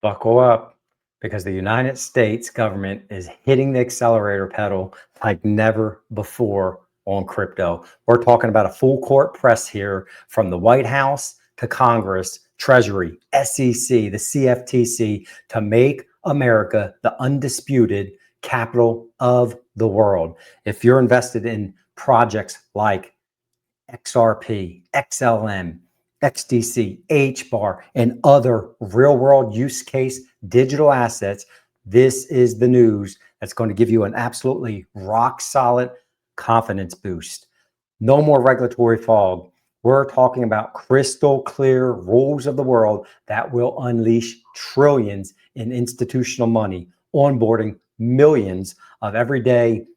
Buckle up, because the United States government is hitting the accelerator pedal like never before on crypto. We're talking about a full court press here, from the White House to Congress, Treasury, SEC, the CFTC, to make America the undisputed capital of the world. If you're invested in projects like XRP, XLM, XDC, HBAR, and other real-world use case digital assets, this is the news that's going to give you an absolutely rock-solid confidence boost. No more regulatory fog. We're talking about crystal clear rules of the world that will unleash trillions in institutional money, onboarding millions of everyday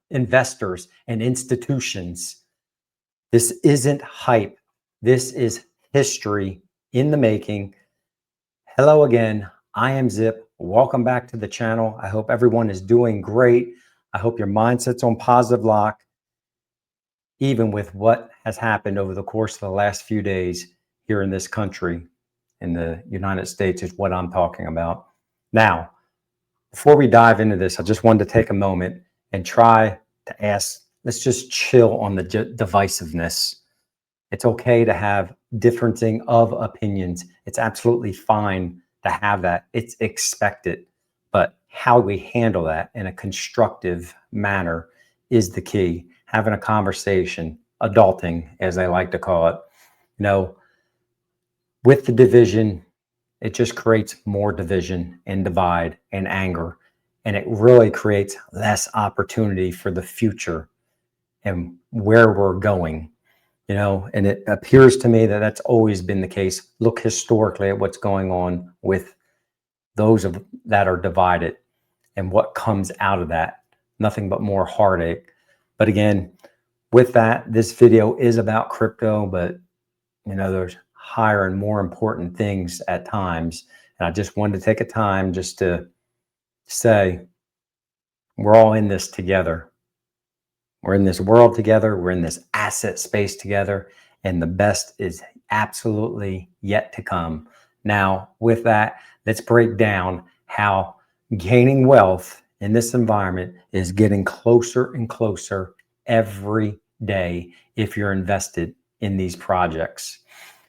investors and institutions. This isn't hype. This is history in the making. Hello again. I am Zip. Welcome back to the channel. I hope everyone is doing great. I hope your mindset's on positive lock, even with what has happened over the course of the last few days here in this country, in the United States, is what I'm talking about. Now, before we dive into this, I just wanted to take a moment and try to ask, let's just chill on the divisiveness. It's okay to have differencing of opinions. It's absolutely fine to have that. It's expected. But how we handle that in a constructive manner is the key. Having a conversation, adulting, as I like to call it. You know, with the division, it just creates more division and divide and anger. And it really creates less opportunity for the future and where we're going. You know, and it appears to me that that's always been the case. Look historically at what's going on with those that are divided and what comes out of that. Nothing but more heartache. But again, with that, this video is about crypto, but you know, there's higher and more important things at times. And I just wanted to take a time just to say, we're all in this together. We're in this world together. We're in this asset space together. And the best is absolutely yet to come. Now, with that, let's break down how gaining wealth in this environment is getting closer and closer every day if you're invested in these projects.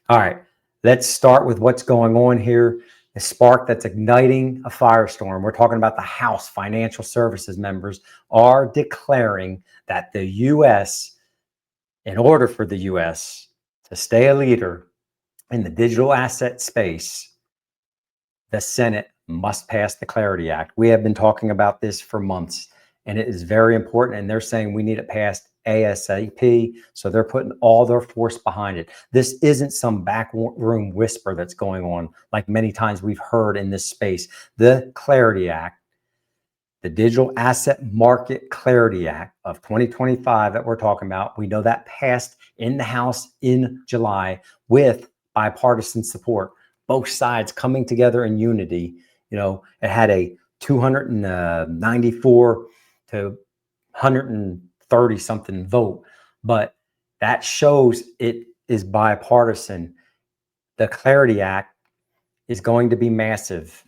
All right, let's start with what's going on here. The spark that's igniting a firestorm. We're talking about the House Financial Services members are declaring that the U.S., in order for the U.S. to stay a leader in the digital asset space, the Senate must pass the Clarity Act. We have been talking about this for months, and it is very important, and they're saying we need it passed ASAP, so they're putting all their force behind it. This isn't some backroom whisper that's going on like many times we've heard in this space. The Clarity Act, the Digital Asset Market Clarity Act of 2025 that we're talking about, we know that passed in the House in July with bipartisan support, both sides coming together in unity. You know, it had a 294 to 130 something vote, but that shows it is bipartisan. The Clarity Act is going to be massive,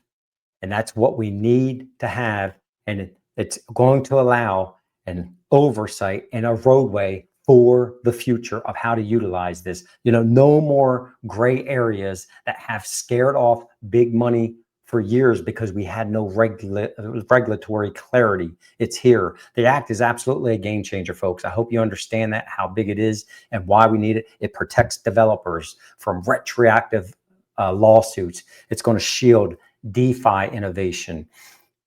and that's what we need to have. And it's going to allow an oversight and a roadway for the future of how to utilize this. You know, no more gray areas that have scared off big money for years because we had no regulatory clarity. It's here. The act is absolutely a game changer, folks. I hope you understand that, how big it is and why we need it. It protects developers from retroactive lawsuits. It's going to shield DeFi innovation,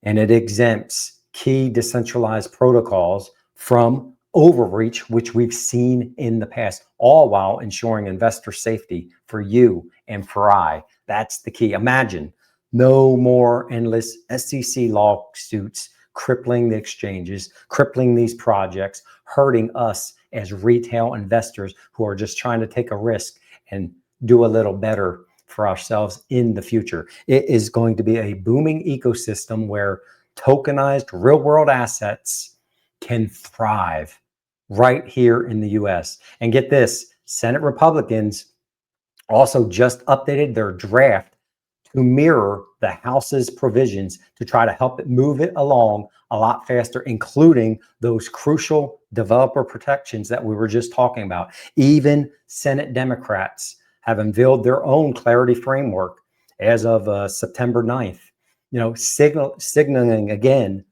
and it exempts key decentralized protocols from overreach, which we've seen in the past, all while ensuring investor safety for you and for I. That's the key. Imagine no more endless SEC lawsuits crippling the exchanges, crippling these projects, hurting us as retail investors who are just trying to take a risk and do a little better for ourselves in the future. It is going to be a booming ecosystem where tokenized real-world assets can thrive right here in the US. And get this, Senate Republicans also just updated their draft to mirror the House's provisions to try to help it move it along a lot faster, including those crucial developer protections that we were just talking about. Even Senate Democrats have unveiled their own clarity framework as of September 9th, signaling again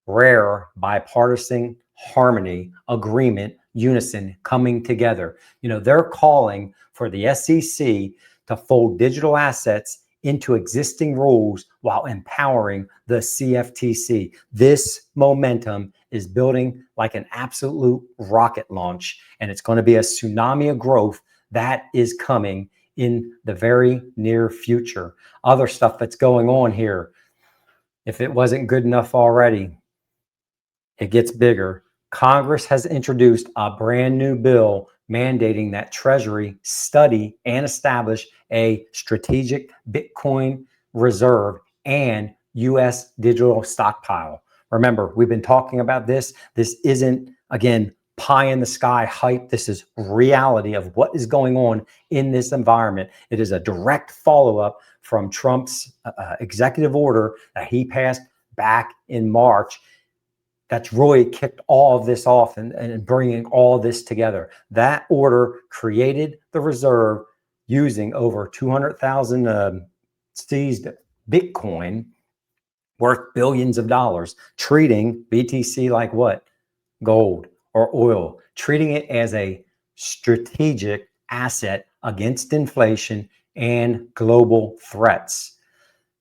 rare bipartisan harmony, agreement, unison coming together. They're calling for the SEC to fold digital assets into existing rules while empowering the CFTC. This momentum is building like an absolute rocket launch, and it's going to be a tsunami of growth that is coming in the very near future. Other stuff that's going on here, if it wasn't good enough already, it gets bigger. Congress has introduced a brand new bill mandating that Treasury study and establish a strategic Bitcoin reserve and U.S. digital stockpile. Remember, we've been talking about this. This isn't, again, pie in the sky hype. This is reality of what is going on in this environment. It is a direct follow-up from Trump's executive order that he passed back in March. That's really kicked all of this off and bringing all of this together. That order created the reserve using over 200,000 seized Bitcoin worth billions of dollars, treating BTC like what? Gold or oil, treating it as a strategic asset against inflation and global threats.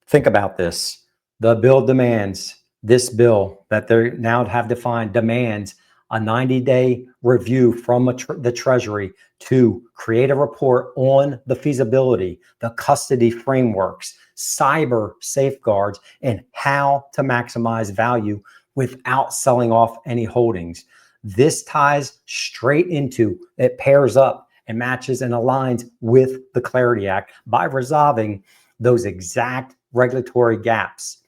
Think about this. The bill demands, this bill that they now have defined demands a 90-day review from the Treasury to create a report on the feasibility, the custody frameworks, cyber safeguards, and how to maximize value without selling off any holdings. This ties straight into, it pairs up and matches and aligns with the Clarity Act by resolving those exact regulatory gaps.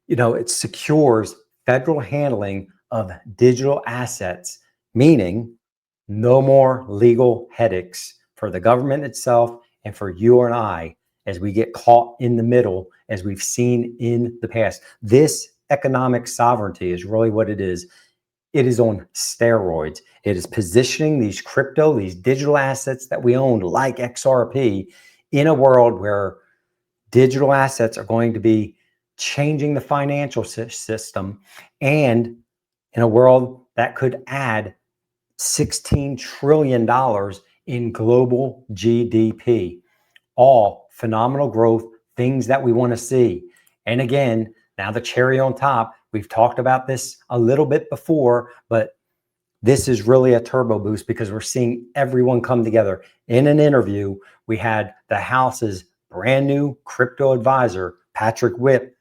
It secures federal handling of digital assets, meaning no more legal headaches for the government itself and for you and I as we get caught in the middle, as we've seen in the past. This economic sovereignty is really what it is. It is on steroids. It is positioning these digital assets that we own, like XRP, in a world where digital assets are going to be changing the financial system, and in a world that could add $16 trillion in global GDP. All phenomenal growth, things that we want to see. And again, now the cherry on top, we've talked about this a little bit before, but this is really a turbo boost because we're seeing everyone come together. In an interview, we had the House's brand new crypto advisor, Patrick Witt,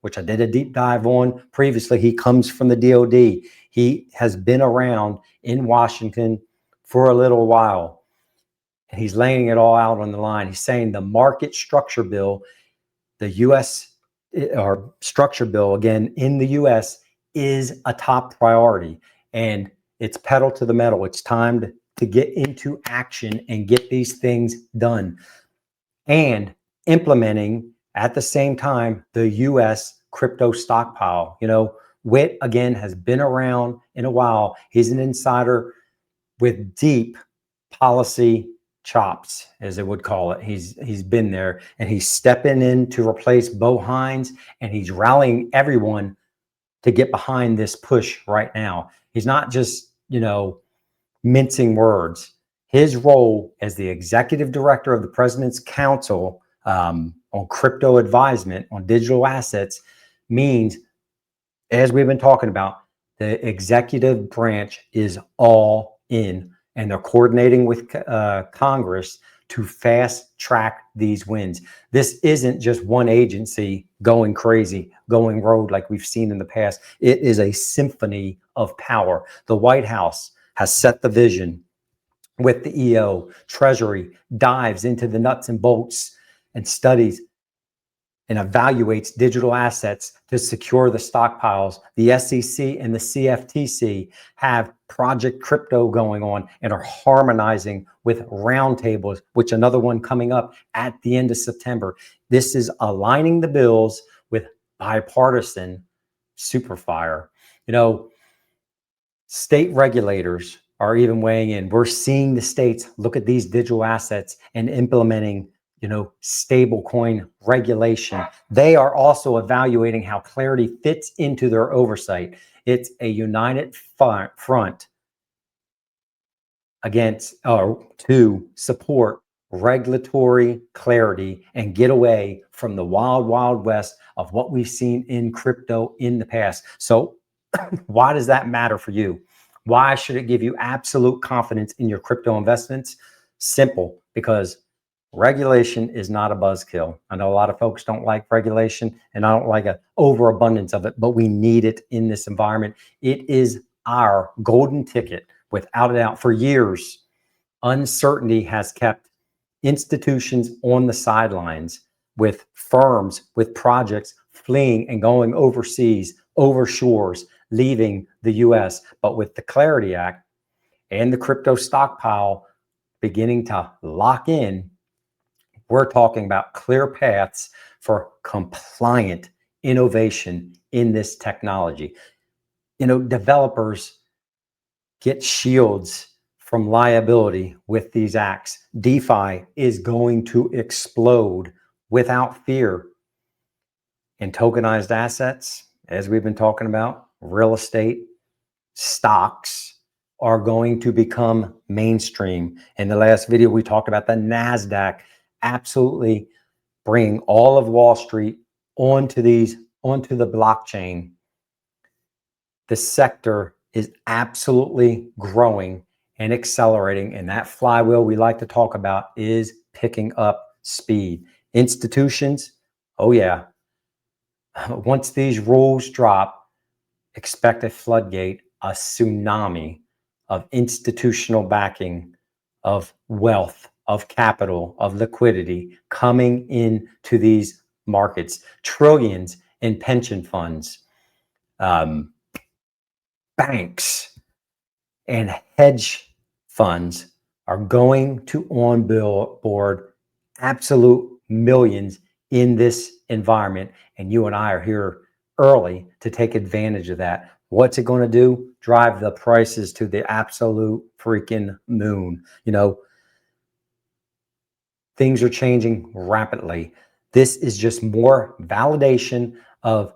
which I did a deep dive on previously. He comes from the DOD. He has been around in Washington for a little while. And he's laying it all out on the line. He's saying the market structure bill, the U.S. or structure bill, again, in the U.S. is a top priority. And it's pedal to the metal. It's time to get into action and get these things done. And implementing at the same time the U.S. crypto stockpile. Witt, again, has been around in a while. He's an insider with deep policy chops, as they would call it. He's been there, and he's stepping in to replace Bo Hines, and he's rallying everyone to get behind this push right now. He's not just, mincing words. His role as the executive director of the President's Council on crypto advisement on digital assets means, as we've been talking about, the executive branch is all in, and they're coordinating with Congress to fast track these wins. This isn't just one agency going crazy, going rogue like we've seen in the past. It is a symphony of power. The White House has set the vision with the EO. Treasury dives into the nuts and bolts and studies and evaluates digital assets to secure the stockpiles. The SEC and the CFTC have Project Crypto going on and are harmonizing with roundtables, which another one coming up at the end of September. This is aligning the bills with bipartisan superfire. You know, state regulators are even weighing in. We're seeing the states look at these digital assets and implementing, you know, stable coin regulation. They are also evaluating how Clarity fits into their oversight. It's a united front against or to support regulatory clarity and get away from the wild, wild west of what we've seen in crypto in the past. So why does that matter for you? Why should it give you absolute confidence in your crypto investments? Simple, because regulation is not a buzzkill. I know a lot of folks don't like regulation, and I don't like an overabundance of it, but we need it in this environment. It is our golden ticket, without a doubt. For years, uncertainty has kept institutions on the sidelines, with firms, with projects fleeing and going overseas, over shores, leaving the US. But with the Clarity Act and the crypto stockpile beginning to lock in, we're talking about clear paths for compliant innovation in this technology. You know, developers get shields from liability with these acts. DeFi is going to explode without fear. And tokenized assets, as we've been talking about, real estate, stocks are going to become mainstream. In the last video, we talked about the NASDAQ absolutely bringing all of Wall Street onto the blockchain. The sector is absolutely growing and accelerating, and that flywheel we like to talk about is picking up speed. Institutions, oh yeah, once these rules drop, expect a floodgate, a tsunami of institutional backing, of wealth, of capital, of liquidity coming into these markets. Trillions in pension funds, banks, and hedge funds are going to onboard absolute millions in this environment. And you and I are here early to take advantage of that. What's it going to do? Drive the prices to the absolute freaking moon. You know, things are changing rapidly. This is just more validation of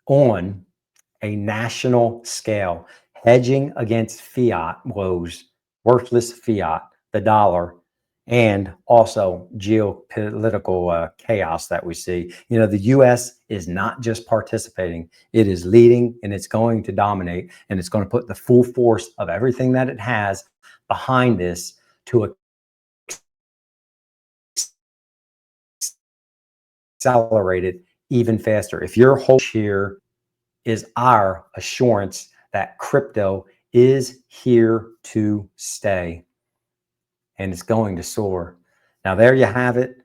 on a national scale, hedging against fiat woes, worthless fiat, the dollar, and also geopolitical chaos that we see. You know, the U.S. is not just participating, it is leading, and it's going to dominate, and it's going to put the full force of everything that it has behind this to accelerate it even faster. If your whole here is our assurance that crypto is here to stay and it's going to soar. Now, there you have it.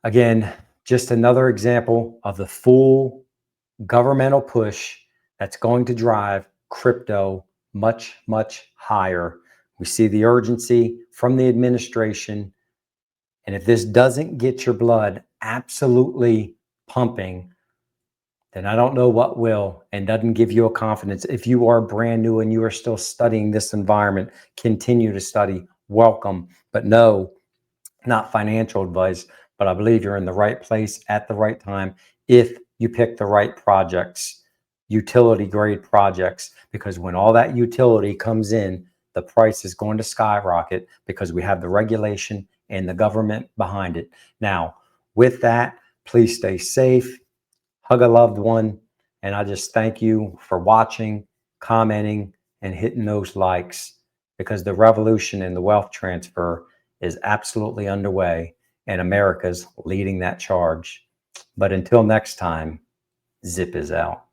Again, just another example of the full governmental push that's going to drive crypto much, much higher. We see the urgency from the administration. And if this doesn't get your blood absolutely pumping, then I don't know what will, and doesn't give you a confidence. If you are brand new and you are still studying this environment, continue to study, welcome. But no, not financial advice, but I believe you're in the right place at the right time if you pick the right projects, utility grade projects, because when all that utility comes in, the price is going to skyrocket because we have the regulation and the government behind it. Now, with that, please stay safe. Hug a loved one, and I just thank you for watching, commenting, and hitting those likes, because the revolution in the wealth transfer is absolutely underway, and America's leading that charge. But until next time, Zip is out.